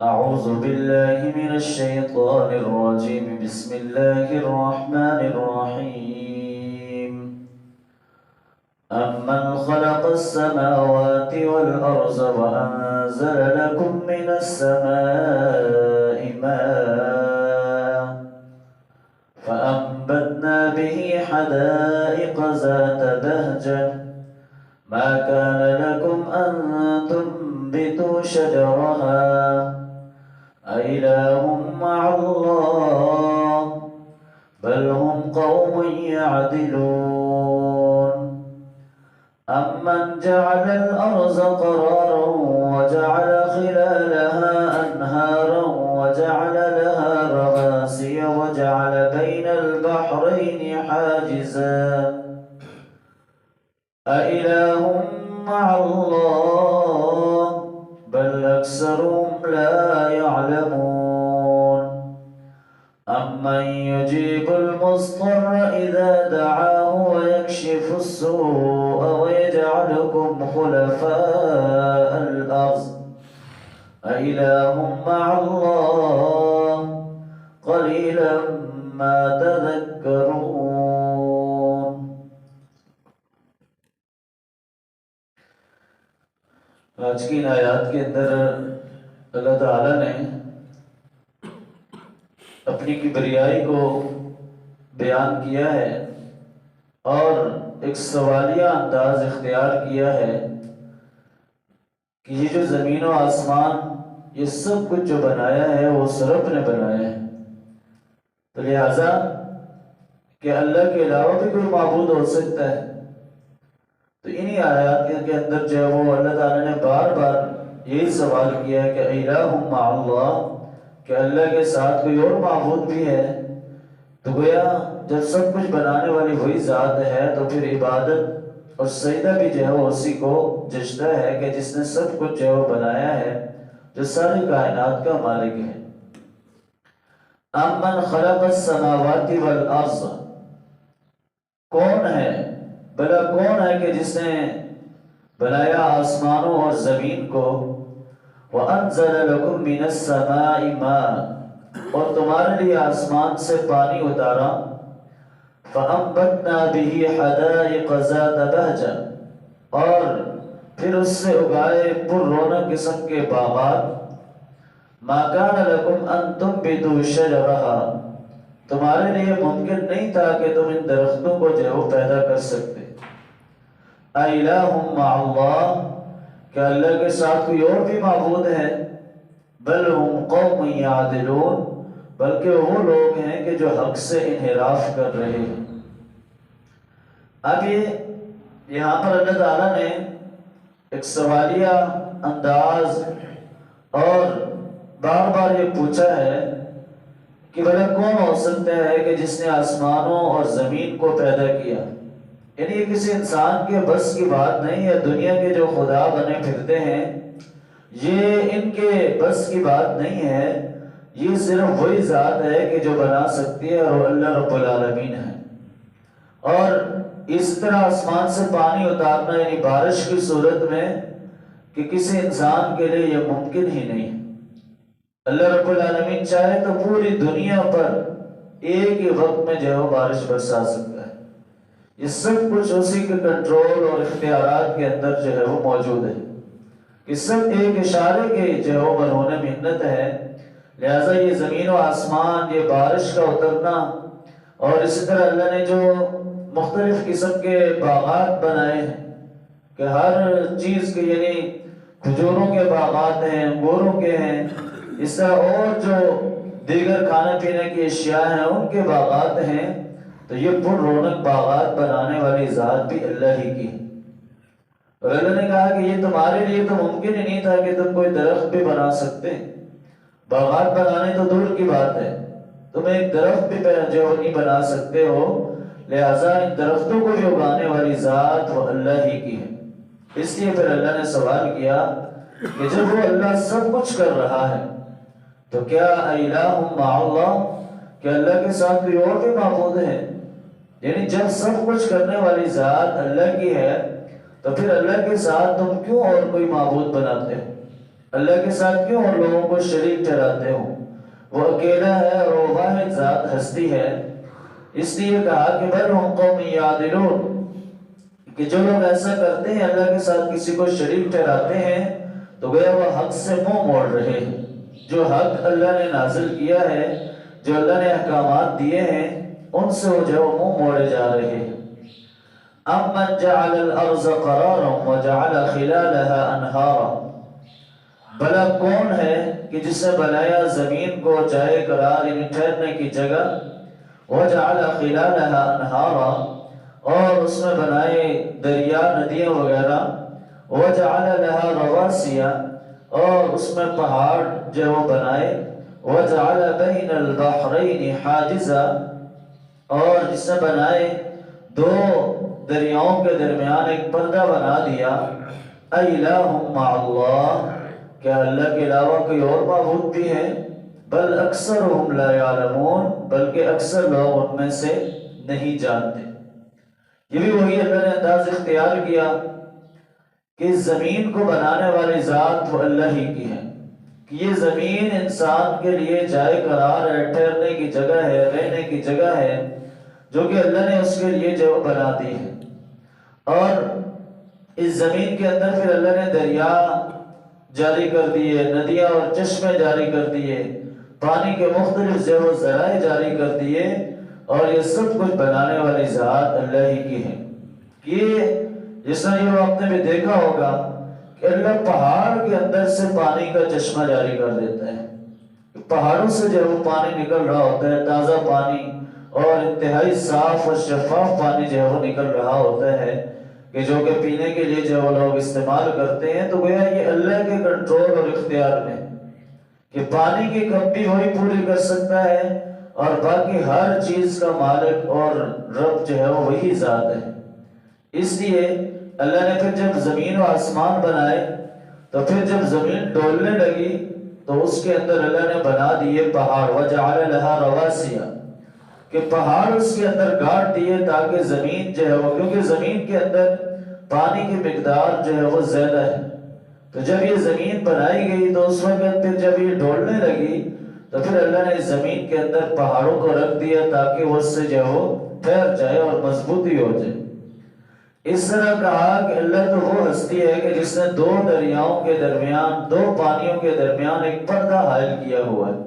أعوذ بالله من الشيطان الرجيم. بسم الله الرحمن الرحيم. أمن خلق السماوات والأرض وأنزل لكم من السماء ماء فأنبتنا به حدائق ذات بهجة ما كان لكم أن تنبتوا شجرها أإله مع الله بل هم قوم يعدلون. أمن جعل الأرض قرارا وجعل خلالها أنهارا وجعل لها رواسي وجعل بين البحرين حاجزا أإله مع الله بل أكثرهم لا يعلمون. أمن يجيب المضطر إذا دعاه ويكشف السوء ويجعلكم خلفاء الأرض أإله مع الله قليلا ما تذكرون. آج کی ان آیات کے اندر اللہ تعالیٰ نے اپنی کبریائی کو بیان کیا ہے اور ایک سوالیہ انداز اختیار کیا ہے کہ یہ جو زمین و آسمان یہ سب کچھ جو بنایا ہے وہ اس رب نے بنایا ہے، تو لہذا کہ اللہ کے علاوہ بھی کوئی معبود ہو سکتا ہے؟ تو انہی آیات کے اندر جو ہے وہ اللہ تعالیٰ نے بار بار یہی سوال کیا ہے کہ الہ مع اللہ، کہ اللہ کے ساتھ کوئی اور معبود بھی ہے؟ تو گویا جب سب کچھ بنانے والی وہی ذات ہے تو پھر عبادت اور سجدہ بھی جو ہے وہ اسی کو جچتا ہے کہ جس نے سب کچھ جو ہے وہ بنایا ہے، جو ساری کائنات کا مالک ہے۔ امن خلق السماوات والارض، کون ہے، بھلا کون ہے کہ جس نے بنایا آسمانوں اور زمین کو، وَأَنزَلَ لَكُم مِّنَ السَّمَاءِ مَاءً، اور تمہارے لیے آسمان سے پانی اتارا، فَأَنبَتْنَا بِهِ حَدَائِقَ ذَاتَ بَهْجَةٍ، اور پھر اس سے اگائے پر رونق قسم کے باغات، مَا كَانَ لَكُمْ أَن تُنبِتُوا شَجَرَهَا، تمہارے لیے ممکن نہیں تھا کہ تم ان درختوں کو جو ہے وہ پیدا کر سکتے۔ اَإِلَٰهٌ مَّعَ اللَّهِ، کہ اللہ کے ساتھ کوئی اور بھی معبود ہے؟ بل ہم قوم یعدلون، بلکہ وہ لوگ ہیں کہ جو حق سے انحراف کر رہے ہیں۔ اب یہاں پر اللہ تعالیٰ نے ایک سوالیہ انداز اور بار بار یہ پوچھا ہے کہ بھلا کون ہو سکتا ہے کہ جس نے آسمانوں اور زمین کو پیدا کیا؟ یعنی یہ کسی انسان کے بس کی بات نہیں ہے، دنیا کے جو خدا بنے پھرتے ہیں یہ ان کے بس کی بات نہیں ہے، یہ صرف وہی ذات ہے کہ جو بنا سکتی ہے، اور وہ اللہ رب العالمین ہے۔ اور اس طرح آسمان سے پانی اتارنا یعنی بارش کی صورت میں کہ کسی انسان کے لیے یہ ممکن ہی نہیں ہے۔ اللہ رب العالمین چاہے تو پوری دنیا پر ایک ہی وقت میں جو ہے وہ بارش برسا سکتا ہے۔ یہ سب کچھ اسی کے کنٹرول اور اختیارات کے اندر جو ہے وہ موجود ہے، کہ سب ایک اشارے کے جو ہے وہ مرہون منت ہے۔ لہٰذا یہ زمین و آسمان، یہ بارش کا اترنا، اور اسی طرح اللہ نے جو مختلف قسم کے باغات بنائے ہیں کہ ہر چیز کے یعنی کھجوروں کے باغات ہیں، انگوروں کے ہیں، اس طرح اور جو دیگر کھانے پینے کی اشیاء ہیں ان کے باغات ہیں، تو یہ پر رونق باغات بنانے والی ذات بھی اللہ ہی کی ہے۔ اور اللہ نے کہا کہ یہ تمہارے لیے تو ممکن ہی نہیں تھا کہ تم کوئی درخت بھی بنا سکتے، باغات بنانے تو دور کی بات ہے، تم ایک درخت بھی جو نہیں بنا سکتے ہو، لہٰذا ان درختوں کو بھی اگانے والی ذات وہ اللہ ہی کی ہے۔ اس لیے پھر اللہ نے سوال کیا کہ جب وہ اللہ سب کچھ کر رہا ہے تو کیا الہ مع اللہ، کہ اللہ کے ساتھ کوئی اور بھی معبود ہے؟ یعنی جب سب کچھ کرنے والی ذات اللہ کی ہے تو پھر اللہ کے ساتھ تم کیوں اور کوئی معبود بناتے ہو؟ اللہ کے ساتھ کیوں ان لوگوں کو شریک ٹھہراتے ہو؟ وہ اکیلا ہے اور وہ واحد ذات ہستی ہے۔ اس لیے کہا کہ بل ہم قوم یعدلون، کہ جو لوگ ایسا کرتے ہیں، اللہ کے ساتھ کسی کو شریک ٹھہراتے ہیں، تو گویا وہ حق سے منہ موڑ رہے ہیں۔ جو حق اللہ نے نازل کیا ہے، جو اللہ نے احکامات دیے ہیں، ان سے وہ جو منہ موڑے جا رہے ہیں۔ امن جعل الارض قرارا وجعل خلالها انہارا، بھلا کون ہے کہ جس نے بنایا زمین کو جائے قرار، یعنی ٹھہرنے کی جگہ، وجعل خلالها انہارا، اور اس میں بنائے دریا ندیاں وغیرہ، وجعل لها رواسي، اور اس میں پہاڑ جو وہ بنائے، وجعل بین البحرین حاجزا، اور جس نے بنائے دو دریاؤں کے درمیان ایک پردہ بنا دیا، الہ مع اللہ، کیا اللہ کے علاوہ کوئی اور معبود بھی ہے؟ بل اکثرهم لا یعلمون، بلکہ اکثر لوگ ان میں سے نہیں جانتے۔ یہ بھی وہی اللہ نے انداز اختیار کیا کہ زمین کو بنانے والی ذات وہ اللہ ہی کی ہے، کہ یہ زمین انسان کے لیے جائے قرار ہے، ٹھہرنے کی جگہ ہے، رہنے کی جگہ ہے، جو کہ اللہ نے اس کے لیے جو بنا دی ہے۔ اور اس زمین کے اندر پھر اللہ نے دریا جاری کر دیے، ندیاں اور چشمے جاری کر دیے، پانی کے مختلف جو ذرائع جاری کر دیے، اور یہ سب کچھ بنانے والی ذات اللہ ہی کی ہے۔ یہ جس طرح یہ آپ نے بھی دیکھا ہوگا کہ اللہ پہاڑ کے اندر سے پانی کا چشمہ جاری کر دیتا ہے، پہاڑوں سے جو وہ پانی نکل رہا ہوتا ہے، تازہ پانی اور انتہائی صاف اور شفاف پانی جو ہے وہ نکل رہا ہوتا ہے، کہ جو کہ پینے کے لیے جو وہ لوگ استعمال کرتے ہیں۔ تو گویا یہ اللہ کے کنٹرول اور اختیار میں کہ پانی کی کمی وہی پوری کر سکتا ہے، اور باقی ہر چیز کا مالک اور رب جو ہے وہ وہی ذات ہے۔ اس لیے اللہ نے پھر جب زمین و آسمان بنائے، تو پھر جب زمین ڈولنے لگی تو اس کے اندر اللہ نے بنا دیے پہاڑ، وجعل لها رواسي، کہ پہاڑ اس کے اندر گاڑ دیے تاکہ زمین جو ہے وہ، کیونکہ زمین کے اندر پانی کی مقدار جو ہے وہ زیادہ ہے، تو جب یہ زمین بنائی گئی تو اس وقت پھر جب یہ ڈولنے لگی تو پھر اللہ نے زمین کے اندر پہاڑوں کو رکھ دیا تاکہ وہ اس سے جو وہ ٹھہر جائے اور مضبوطی ہو جائے۔ اس طرح کہا کہ اللہ تو وہ ہستی ہے کہ جس نے دو دریاؤں کے درمیان، دو پانیوں کے درمیان ایک پردہ حائل کیا ہوا ہے،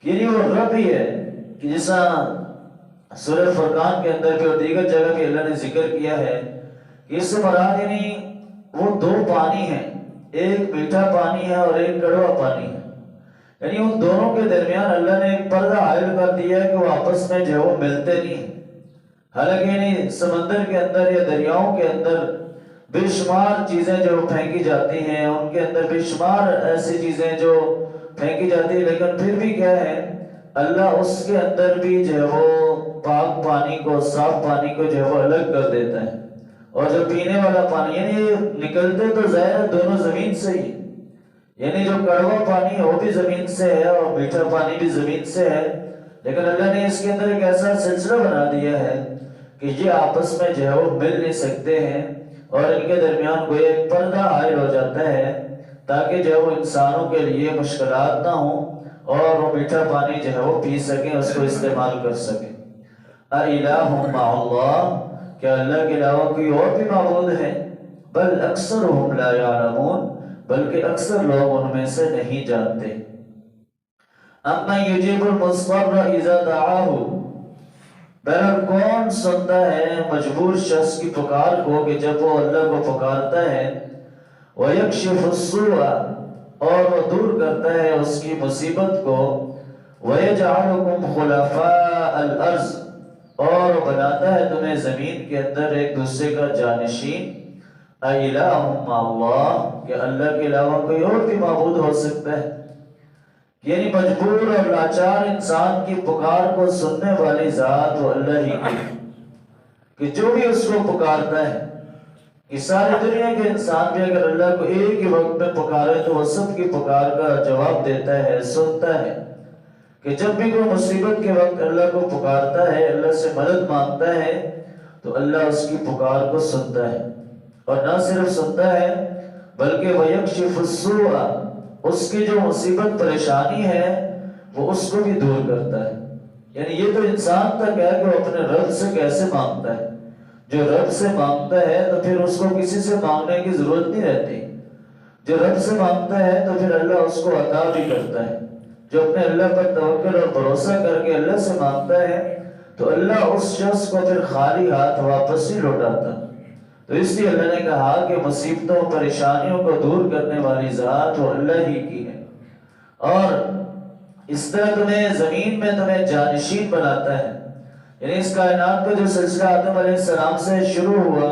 یعنی وہ رب ہی ہے، کہ جیسا سورہ فرقان کے اندر بھی اور دیگر جگہ بھی اللہ نے ذکر کیا ہے کہ اس سے مراد یعنی وہ دو پانی ہیں، ایک میٹھا پانی ہے اور ایک کڑوا پانی ہے، یعنی ان دونوں کے درمیان اللہ نے ایک پردہ حائل کر دیا ہے کہ وہ آپس میں جو ہے وہ ملتے نہیں۔ حالانکہ یعنی سمندر کے اندر یا دریاؤں کے اندر بے شمار چیزیں جو پھینکی جاتی ہیں، ان کے اندر بے شمار ایسی چیزیں جو پھینکی جاتی ہیں، لیکن پھر بھی کیا ہے، اللہ اس کے اندر بھی جو ہے وہ پاک پانی کو، صاف پانی کو جو ہے وہ الگ کر دیتا ہے، اور جو پینے والا پانی، یعنی نکلتے تو ظاہر دونوں زمین سے ہی، یعنی جو کڑوا پانی ہے وہ بھی زمین سے ہے اور میٹھا پانی بھی زمین سے ہے، لیکن اللہ نے اس کے اندر ایک ایسا سلسلہ بنا دیا ہے کہ یہ آپس میں جو ہے وہ مل نہیں سکتے ہیں، اور ان کے درمیان کوئی ایک پردہ حائل ہو جاتا ہے تاکہ جو ہے وہ انسانوں کے لیے مشکلات نہ ہوں اور وہ میٹھا پانی جو ہے وہ پی سکیں، اس کو استعمال کر سکیں۔ اَإِلَٰهٌ مَّعَ اللَّهِ، کیا اللہ کے علاوہ کوئی اور بھی معبود ہے؟ بل اکثرهم لا يعلمون، بلکہ اکثر لوگ ان میں سے نہیں جانتے۔ اَمَّن يُجِيبُ الْمُضْطَرَّ إِذَا دَعَاهُ، بہرحال کون سنتا ہے مجبور شخص کی پکار کو کہ جب وہ اللہ کو پکارتا ہے، وَيَكْشِفُ السُّوءَ، اور وہ دور کرتا ہے اس کی مصیبت کو، وَيَجْعَلُكُمْ خُلَفَاءَ الْأَرْضِ، اور بناتا ہے تمہیں زمین کے اندر ایک دوسرے کا جانشین۔ اَإِلَٰهٌ مَّعَ اللَّهِ، کہ اللہ کے علاوہ کوئی اور بھی معبود ہو سکتا ہے؟ یعنی مجبور اور لاچار انسان کی پکار کو سننے والی ذات وہ اللہ ہی کی، کہ جو بھی اس کو پکارتا ہے، کہ ساری دنیا کے انسان بھی اگر اللہ کو ایک ہی وقت میں پکارے تو وہ سب کی پکار کا جواب دیتا ہے، سنتا ہے، کہ جب بھی کوئی مصیبت کے وقت اللہ کو پکارتا ہے، اللہ سے مدد مانگتا ہے، تو اللہ اس کی پکار کو سنتا ہے، اور نہ صرف سنتا ہے بلکہ وَيَكْشِفُ السُّوءَ، اس کی جو مصیبت پریشانی ہے وہ اس کو بھی دور کرتا ہے۔ یعنی یہ تو انسان تک ہے کہ وہ اپنے رب سے کیسے مانگتا ہے۔ جو رب سے مانگتا ہے تو پھر اس کو کسی سے مانگنے کی ضرورت نہیں رہتی۔ جو رب سے مانگتا ہے تو پھر اللہ اس کو عطا بھی کرتا ہے۔ جو اپنے اللہ پر توکل اور بھروسہ کر کے اللہ سے مانگتا ہے تو اللہ اس شخص کو پھر خالی ہاتھ واپس ہی لوٹاتا۔ تو اس لیے اللہ نے کہا کہ مصیبتوں پریشانیوں کو دور کرنے والی ذات وہ اللہ ہی کی ہے، اور اس طرح زمین میں تمہیں جانشین بناتا ہے۔ یعنی اس کائنات کا جو سلسلہ آدم علیہ السلام سے شروع ہوا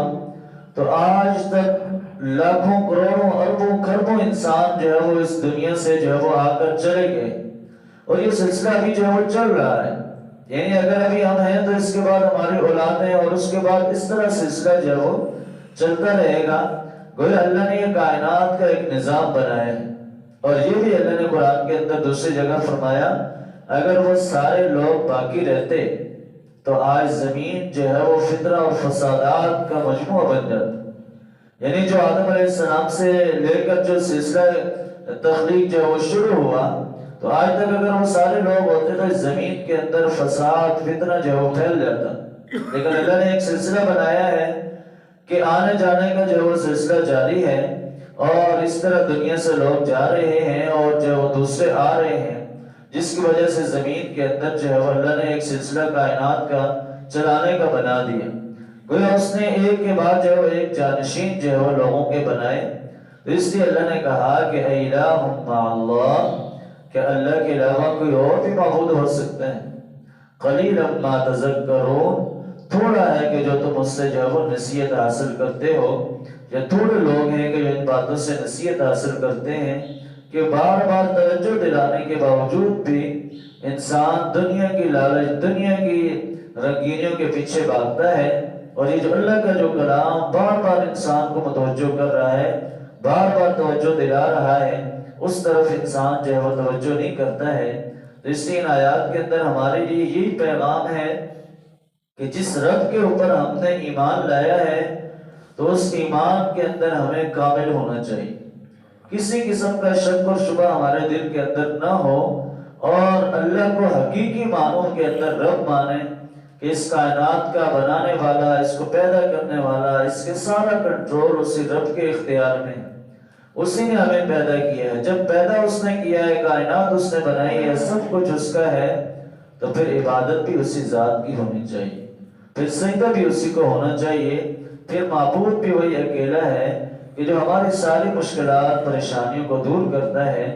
تو آج تک لاکھوں کروڑوں اربوں کھربوں انسان جو ہے وہ اس دنیا سے جو ہے وہ آ کر چلے گئے، اور یہ سلسلہ ابھی جو ہے وہ چل رہا ہے۔ یعنی اگر ابھی ہم ہیں تو اس کے بعد ہماری اولادیں، اور اس کے بعد اس طرح سلسلہ جو ہے وہ چلتا رہے گا۔ گویا اللہ نے یہ کائنات کا ایک نظام بنایا ہے، اور یہ بھی اللہ نے قرآن کے اندر دوسری جگہ فرمایا اگر وہ سارے لوگ باقی رہتے تو آج زمین جو ہے وہ فتنہ اور فسادات کا مجموعہ بن جاتا۔ یعنی جو آدم علیہ السلام سے لے کر جو سلسلہ تخلیق جو ہے وہ شروع ہوا تو آج تک اگر وہ سارے لوگ ہوتے تو اس زمین کے اندر فساد فتنہ جو ہے وہ پھیل جاتا۔ لیکن اللہ نے ایک سلسلہ بنایا ہے کہ آنے جانے کا جو ہے وہ سلسلہ جاری ہے، اور اس طرح دنیا سے لوگ جا رہے ہیں اور جو وہ دوسرے آ رہے ہیں، جس کی وجہ سے زمین کے اندر جو ہے وہ اللہ نے ایک سلسلہ کائنات کا چلانے کا بنا دیا۔ گویا اس نے ایک کے بعد جو ہے ایک جانشین جو ہے وہ لوگوں کے بنائے۔ تو اس لیے اللہ نے کہا کہ الہ مع اللہ، کہ اللہ کے علاوہ کوئی اور بھی معبود ہو سکتا ہے؟ قلیلا ما تذکرون، تھوڑا ہے کہ جو تم اس سے جو ہے وہ نصیحت حاصل کرتے ہو، یا تھوڑے لوگ ہیں کہ جو ان باتوں سے نصیحت حاصل کرتے ہیں کہ بار بار توجہ دلانے کے باوجود بھی انسان دنیا کی لالچ، دنیا کی رنگینیوں کے پیچھے بھاگتا ہے، اور یہ جو اللہ کا جو کلام بار بار انسان کو متوجہ کر رہا ہے، بار بار توجہ دلا رہا ہے، اس طرف انسان جو ہے وہ توجہ نہیں کرتا ہے۔ تو اس لیے ان آیات کے اندر ہمارے لیے یہی پیغام ہے کہ جس رب کے اوپر ہم نے ایمان لایا ہے تو اس ایمان کے اندر ہمیں کامل ہونا چاہیے، کسی قسم کا شک اور شبہ ہمارے دل کے اندر نہ ہو، اور اللہ کو حقیقی معنوں کے اندر رب مانے کہ اس کائنات کا بنانے والا، اس کو پیدا کرنے والا، اس کے سارا کنٹرول اسی رب کے اختیار میں، اسی نے ہمیں پیدا کیا ہے۔ جب پیدا اس نے کیا ہے، کائنات اس نے بنائی ہے، سب کچھ اس کا ہے، تو پھر عبادت بھی اسی ذات کی ہونی چاہیے، پھر سجدہ بھی اسی کو ہونا چاہیے، پھر معبود بھی وہی اکیلا ہے کہ جو ہماری ساری مشکلات پریشانیوں کو دور کرتا ہے۔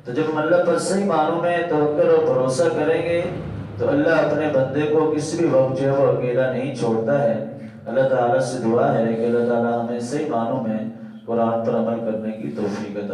تو جب ہم اللہ پر صحیح معنوں میں توکل اور بھروسہ کریں گے تو اللہ اپنے بندے کو کسی بھی وقت جو ہے وہ اکیلا نہیں چھوڑتا ہے۔ اللہ تعالیٰ سے دعا ہے کہ اللہ تعالیٰ ہمیں صحیح معنوں میں قرآن پر عمل کرنے کی توفیق عطا